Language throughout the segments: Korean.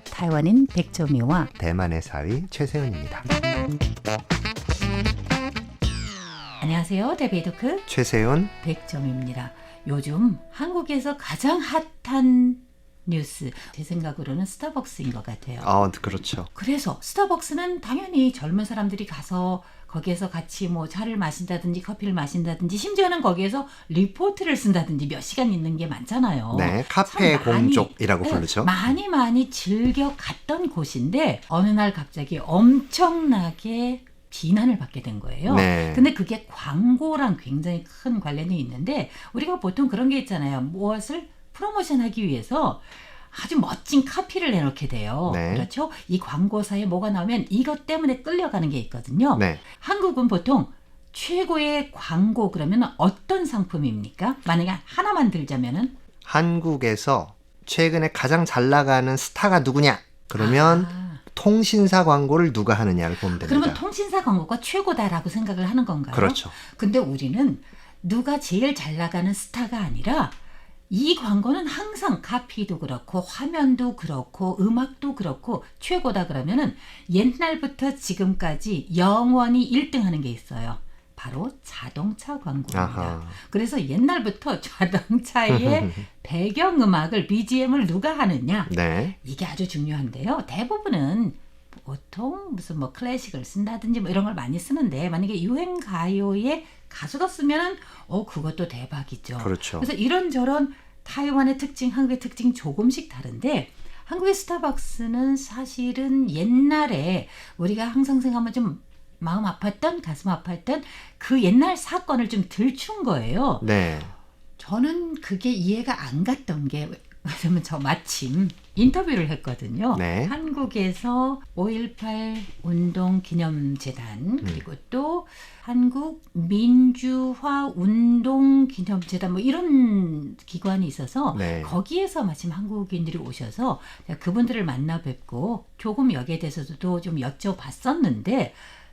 타이완인 백점이와 대만의 사위 최세은입니다. 안녕하세요. 데베이도크 최세은 백점입니다. 요즘 한국에서 가장 핫한 뉴스, 제 생각으로는 스타벅스인 것 같아요. 그렇죠. 그래서 스타벅스는 당연히 젊은 사람들이 가서 거기에서 같이 뭐 차를 마신다든지 커피를 마신다든지 심지어는 거기에서 리포트를 쓴다든지 몇 시간 있는 게 많잖아요. 네, 카페 공족이라고 부르죠. 많이 즐겨 갔던 곳인데 어느 날 갑자기 엄청나게 비난을 받게 된 거예요. 네. 근데 그게 광고랑 굉장히 큰 관련이 있는데 우리가 보통 그런 게 있잖아요. 무엇을 프로모션하기 위해서 아주 멋진 카피를 내놓게 돼요. 네. 그렇죠? 이 광고사에 뭐가 나오면 이것 때문에 끌려가는 게 있거든요. 네. 한국은 보통 최고의 광고 그러면 어떤 상품입니까? 만약에 하나만 들자면은 한국에서 최근에 가장 잘 나가는 스타가 누구냐? 그러면 통신사 광고를 누가 하느냐를 보면 됩니다. 그러면 통신사 광고가 최고다라고 생각을 하는 건가요? 그렇죠. 근데 우리는 누가 제일 잘 나가는 스타가 아니라 이 광고는 항상 카피도 그렇고 화면도 그렇고 음악도 그렇고 최고다 그러면은 옛날부터 지금까지 영원히 1등 하는 게 있어요. 바로 자동차 광고입니다. 아하. 그래서 옛날부터 자동차의 배경음악을 BGM을 누가 하느냐 네. 이게 아주 중요한데요. 대부분은 보통 무슨 뭐 클래식을 쓴다든지 뭐 이런 걸 많이 쓰는데 만약에 유행 가요의 가수가 쓰면은 그것도 대박이죠. 그렇죠. 그래서 이런저런 타이완의 특징, 한국의 특징 조금씩 다른데 한국의 스타벅스는 사실은 옛날에 우리가 항상 생각하면 좀 마음 아팠던 가슴 아팠던 그 옛날 사건을 좀 들춘 거예요. 네. 저는 그게 이해가 안 갔던 게 왜냐면 저 마침 인터뷰를 했거든요. 네. 한국에서 5.18 운동 기념재단 그리고 또 한국 민주화 운동 기념재단 뭐 이런 기관이 있어서 네. 거기에서 마침 한국인들이 오셔서 제가 그분들을 만나 뵙고 조금 여기에 대해서도 좀 여쭤봤었는데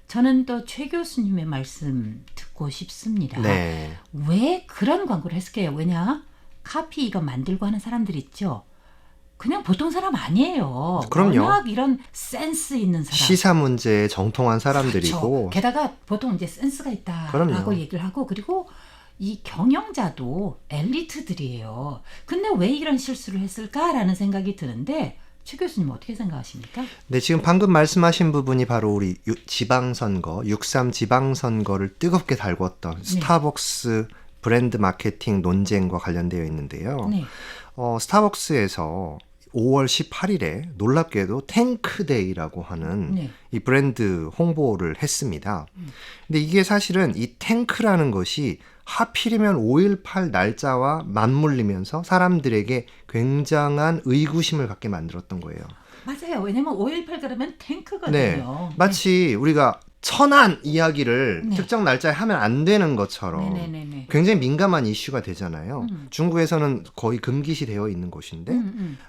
저는 또 최 교수님의 말씀 듣고 싶습니다. 네. 왜 그런 광고를 했을까요? 왜냐? 카피 이거 만들고 하는 사람들 있죠. 그냥 보통 사람 아니에요. 그럼요. 워낙 이런 센스 있는 사람. 시사 문제에 정통한 사람들이고. 그렇죠. 게다가 보통 이제 센스가 있다라고 그럼요. 얘기를 하고 그리고 이 경영자도 엘리트들이에요. 근데 왜 이런 실수를 했을까라는 생각이 드는데 최 교수님 어떻게 생각하십니까? 네, 지금 방금 말씀하신 부분이 바로 우리 지방선거, 6.3 지방선거를 뜨겁게 달궜던 스타벅스 브랜드 마케팅 논쟁과 관련되어 있는데요. 네. 스타벅스에서 5월 18일에 놀랍게도 탱크데이라고 하는 네. 이 브랜드 홍보를 했습니다. 근데 이게 사실은 이 탱크라는 것이 하필이면 5.18 날짜와 맞물리면서 사람들에게 굉장한 의구심을 갖게 만들었던 거예요. 맞아요. 왜냐면 5.18 그러면 탱크거든요. 네, 마치 우리가 천안 이야기를 특정 날짜에 하면 안 되는 것처럼 네네네네. 굉장히 민감한 이슈가 되잖아요. 중국에서는 거의 금기시 되어 있는 곳인데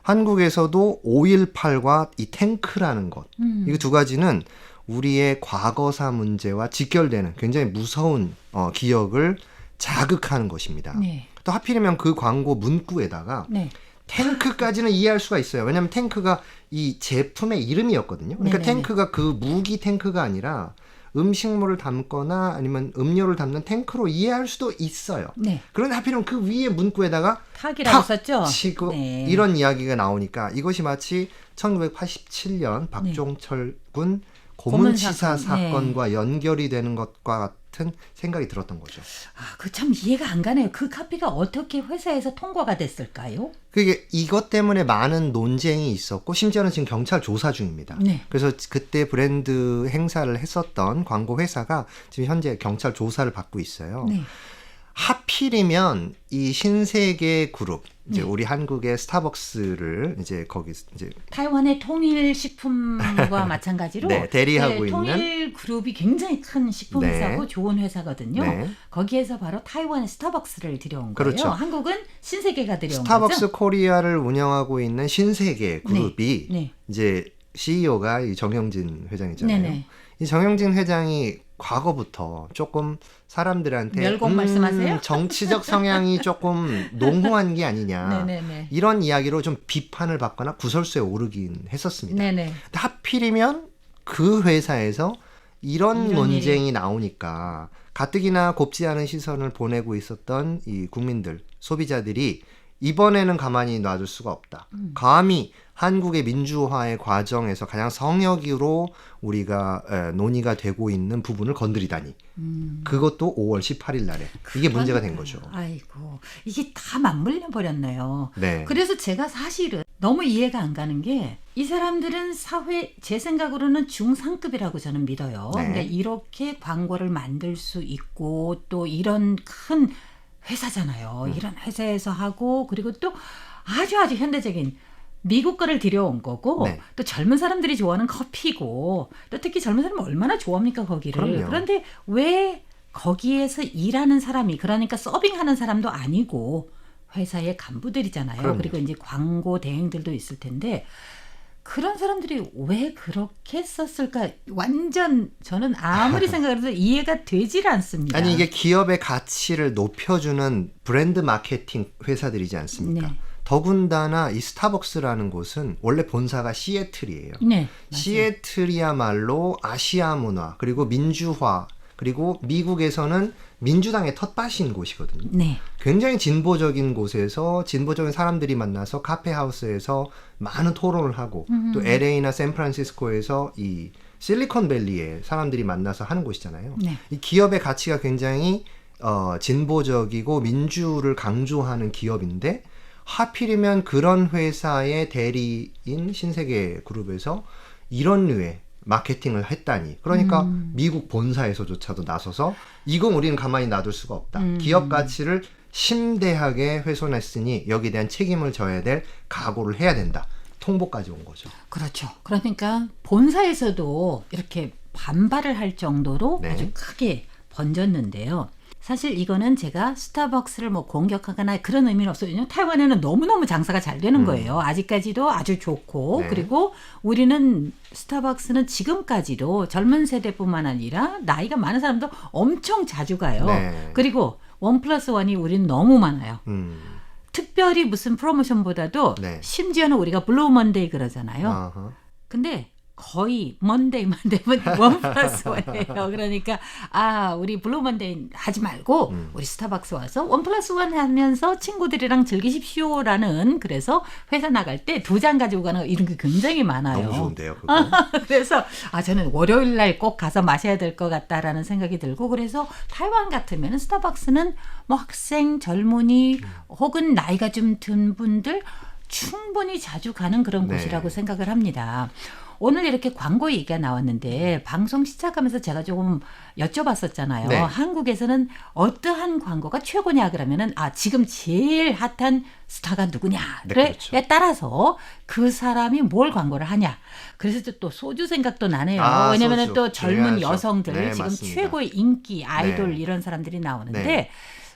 한국에서도 5.18과 이 탱크라는 것, 이 두 가지는 우리의 과거사 문제와 직결되는 굉장히 무서운 기억을 자극하는 것입니다. 네. 또 하필이면 그 광고 문구에다가 네. 탱크까지는 이해할 수가 있어요. 왜냐하면 탱크가 이 제품의 이름이었거든요. 그러니까 네네네. 탱크가 그 무기 탱크가 아니라 음식물을 담거나 아니면 음료를 담는 탱크로 이해할 수도 있어요. 네. 그런데 하필이면 그 위에 문구에다가 탁이라고 썼죠? 치고 네. 이런 이야기가 나오니까 이것이 마치 1987년 박종철 군 고문치사 사건과 연결이 되는 것과 같은 생각이 들었던 거죠. 그 참 이해가 안 가네요. 그 카피가 어떻게 회사에서 통과가 됐을까요? 그게 이것 때문에 많은 논쟁이 있었고 심지어는 지금 경찰 조사 중입니다. 네. 그래서 그때 브랜드 행사를 했었던 광고 회사가 지금 현재 경찰 조사를 받고 있어요. 네. 하필이면 이 신세계 그룹 이제 우리 한국의 스타벅스를 이제 거기 이제 타이완의 통일식품과 마찬가지로 네, 대리하고 있는 통일 그룹이 굉장히 큰 식품 회사고 좋은 회사거든요. 네. 거기에서 바로 타이완의 스타벅스를 들여온 거예요. 그렇죠. 한국은 신세계가 들여온 스타벅스 거죠. 코리아를 운영하고 있는 신세계 그룹이 네. 이제 CEO가 이 정영진 회장이잖아요. 네네. 이 정영진 회장이 과거부터 조금 사람들한테 멸공 말씀하세요? 정치적 성향이 조금 농후한 게 아니냐 네네네. 이런 이야기로 좀 비판을 받거나 구설수에 오르긴 했었습니다. 네네. 근데 하필이면 그 회사에서 이런 이런 논쟁이 나오니까 가뜩이나 곱지 않은 시선을 보내고 있었던 이 국민들, 소비자들이 이번에는 가만히 놔둘 수가 없다. 감히 한국의 민주화의 과정에서 가장 성역으로 우리가 논의가 되고 있는 부분을 건드리다니. 그것도 5월 18일 날에. 이게 문제가 된 거죠. 아이고, 이게 다 맞물려 버렸네요. 네. 그래서 제가 사실은 너무 이해가 안 가는 게 이 사람들은 사회, 제 생각으로는 중상급이라고 저는 믿어요. 네. 그러니까 이렇게 광고를 만들 수 있고 또 이런 큰 회사잖아요. 이런 회사에서 하고 그리고 또 아주 현대적인 미국 거를 들여온 거고 네. 또 젊은 사람들이 좋아하는 커피고 또 특히 젊은 사람은 얼마나 좋아합니까 거기를. 그럼요. 그런데 왜 거기에서 일하는 사람이 그러니까 서빙하는 사람도 아니고 회사의 간부들이잖아요. 그럼요. 그리고 이제 광고 대행들도 있을 텐데 그런 사람들이 왜 그렇게 썼을까? 완전 저는 아무리 생각해도 이해가 되질 않습니다. 아니 이게 기업의 가치를 높여주는 브랜드 마케팅 회사들이지 않습니까? 네. 더군다나 이 스타벅스라는 곳은 원래 본사가 시애틀이에요. 네, 맞아요. 시애틀이야말로 아시아 문화 그리고 민주화 그리고 미국에서는 민주당의 텃밭인 곳이거든요. 네. 굉장히 진보적인 곳에서 진보적인 사람들이 만나서 카페하우스에서 많은 토론을 하고 또 LA나 샌프란시스코에서 이 실리콘밸리에 사람들이 만나서 하는 곳이잖아요. 네. 이 기업의 가치가 굉장히 진보적이고 민주를 강조하는 기업인데 하필이면 그런 회사의 대리인 신세계 그룹에서 이런 류의 마케팅을 했다니. 그러니까 미국 본사에서조차도 나서서 이건 우리는 가만히 놔둘 수가 없다. 기업 가치를 심대하게 훼손했으니 여기에 대한 책임을 져야 될 각오를 해야 된다. 통보까지 온 거죠. 그렇죠. 그러니까 본사에서도 이렇게 반발을 할 정도로 네. 아주 크게 번졌는데요. 사실 이거는 제가 스타벅스를 뭐 공격하거나 그런 의미는 없어요. 왜냐하면 타이완에는 너무너무 장사가 잘 되는 거예요. 아직까지도 아주 좋고 네. 그리고 우리는 스타벅스는 지금까지도 젊은 세대뿐만 아니라 나이가 많은 사람도 엄청 자주 가요. 네. 그리고 1+1이 우리는 너무 많아요. 특별히 무슨 프로모션보다도 네. 심지어는 우리가 블루 먼데이 그러잖아요. 아하. 근데 거의 먼데이만 되면 1+1이에요. 그러니까 우리 블루 먼데이 하지 말고 우리 스타벅스 와서 1+1 하면서 친구들이랑 즐기십시오라는 그래서 회사 나갈 때 2장 가지고 가는 거 이런 게 굉장히 많아요. 너무 좋은데요, 그거. 그래서 저는 월요일 날 꼭 가서 마셔야 될 것 같다라는 생각이 들고 그래서 타이완 같으면 스타벅스는 뭐 학생, 젊은이 혹은 나이가 좀 든 분들 충분히 자주 가는 그런 네. 곳이라고 생각을 합니다. 오늘 이렇게 광고 얘기가 나왔는데 방송 시작하면서 제가 조금 여쭤봤었잖아요. 네. 한국에서는 어떠한 광고가 최고냐 그러면은 지금 제일 핫한 스타가 누구냐에 네, 그렇죠. 따라서 그 사람이 뭘 광고를 하냐. 그래서 또 소주 생각도 나네요. 왜냐면은 소주. 또 젊은 중요하죠. 여성들 네, 지금 맞습니다. 최고의 인기 아이돌 네. 이런 사람들이 나오는데 네.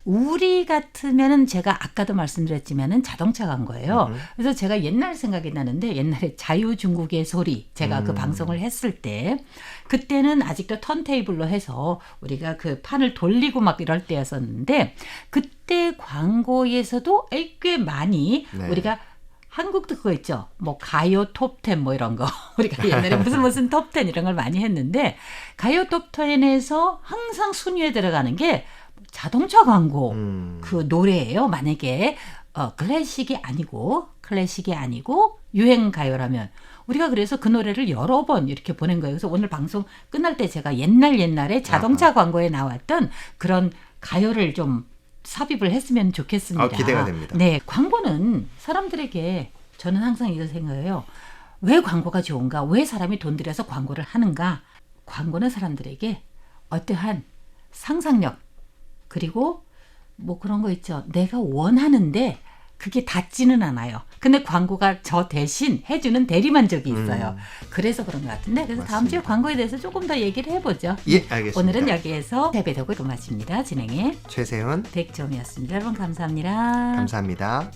우리 같으면은 제가 아까도 말씀드렸지만은 자동차 광고예요. 그래서 제가 옛날 생각이 나는데 옛날에 자유중국의 소리 제가 그 방송을 했을 때 그때는 아직도 턴테이블로 해서 우리가 그 판을 돌리고 막 이럴 때였었는데 그때 광고에서도 꽤 많이 네. 우리가 한국도 그거 있죠. 뭐 가요 톱10 뭐 이런 거. 우리가 옛날에 무슨 톱10 이런 걸 많이 했는데 가요 톱10에서 항상 순위에 들어가는 게 자동차 광고 그 노래예요. 만약에 클래식이 아니고 유행 가요라면 우리가 그래서 그 노래를 여러 번 이렇게 보낸 거예요. 그래서 오늘 방송 끝날 때 제가 옛날에 자동차 광고에 나왔던 그런 가요를 좀 삽입을 했으면 좋겠습니다. 기대가 됩니다. 네, 광고는 사람들에게 저는 항상 이거 생각해요. 왜 광고가 좋은가? 왜 사람이 돈 들여서 광고를 하는가? 광고는 사람들에게 어떠한 상상력 그리고 뭐 그런 거 있죠. 내가 원하는데 그게 닿지는 않아요. 근데 광고가 저 대신 해주는 대리만족이 있어요. 그래서 그런 것 같은데 그래서 다음 주에 광고에 대해서 조금 더 얘기를 해보죠. 예, 알겠습니다. 오늘은 여기에서 대배덕을 마칩니다. 진행해 최세훈 백점이었습니다. 여러분 감사합니다. 감사합니다.